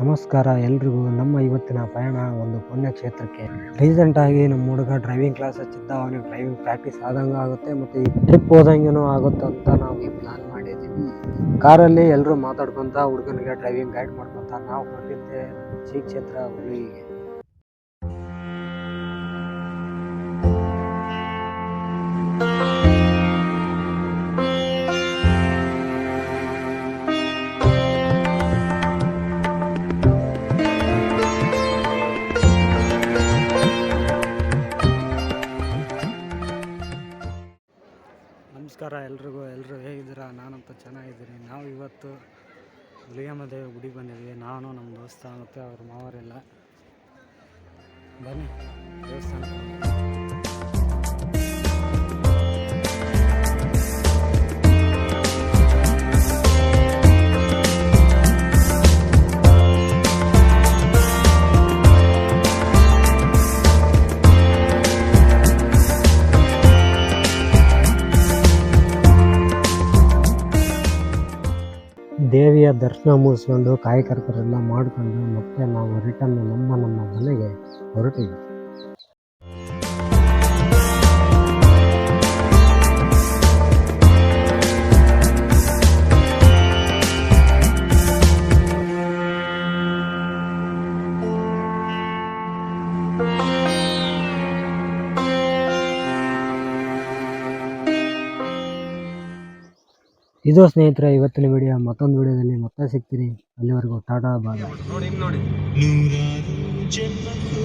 ನಮಸ್ಕಾರ ಎಲ್ರಿಗೂ. ನಮ್ಮ ಇವತ್ತಿನ ಪಯಣ ಒಂದು ಪುಣ್ಯಕ್ಷೇತ್ರಕ್ಕೆ. ರೀಸೆಂಟಾಗಿ ನಮ್ಮ ಹುಡುಗ ಡ್ರೈವಿಂಗ್ ಕ್ಲಾಸ್ ಹಚ್ಚಿದ್ದ. ಅವನಿಗೆ ಡ್ರೈವಿಂಗ್ ಪ್ರಾಕ್ಟೀಸ್ ಆದಂಗೆ ಆಗುತ್ತೆ ಮತ್ತು ಈ ಟ್ರಿಪ್ ಹೋದಂಗೂ ಆಗುತ್ತೆ ಅಂತ ನಾವು ಈ ಪ್ಲಾನ್ ಮಾಡಿದ್ದೀವಿ. ಕಾರಲ್ಲಿ ಎಲ್ಲರೂ ಮಾತಾಡ್ಕೊತ ಹುಡುಗನಿಗೆ ಡ್ರೈವಿಂಗ್ ಗೈಡ್ ಮಾಡ್ಕೊತ ನಾವು ಹೊರಟಿದ್ದೆ ಶ್ರೀ ಕ್ಷೇತ್ರ ಹುಲಿಗೆ. ನಮಸ್ಕಾರ ಎಲ್ರಿಗೂ. ಎಲ್ಲರೂ ಹೇಗಿದ್ದೀರಾ? ನಾನಂತೂ ಚೆನ್ನಾಗಿದ್ದೀನಿ. ನಾವು ಇವತ್ತು ಹುಲಿಗೆಮ್ಮ ದೇವಿ ಗುಡಿಗೆ ಬಂದಿದ್ದೀವಿ. ನಾನು ನಮ್ಮ ದೋಸ್ತ ಮತ್ತು ಅವ್ರ ಮಾವರೆಲ್ಲ. ಬನ್ನಿ ದೇವಸ್ಥಾನ. ದೇವಿಯ ದರ್ಶನ ಮುಗಿಸ್ಕೊಂಡು ಕಾಯಿ ಕರ್ಕರೆಲ್ಲ ಮಾಡ್ಕೊಂಡು ಮತ್ತೆ ನಾವು ರಿಟರ್ನ್ ನಮ್ಮ ಮನೆಗೆ ಹೊರಟಿದ್ವಿ. ಇದು ಸ್ನೇಹಿತರೆ ಇವತ್ತಿನ ವಿಡಿಯೋ. ಮತ್ತೊಂದು ವಿಡಿಯೋದಲ್ಲಿ ಮತ್ತೆ ಸಿಗ್ತೀನಿ. ಅಲ್ಲಿವರೆಗೂ ಟಾಟಾ ಬಾಯ್. ನೂರಾರು ಜನ್ಮಕ್ಕೂ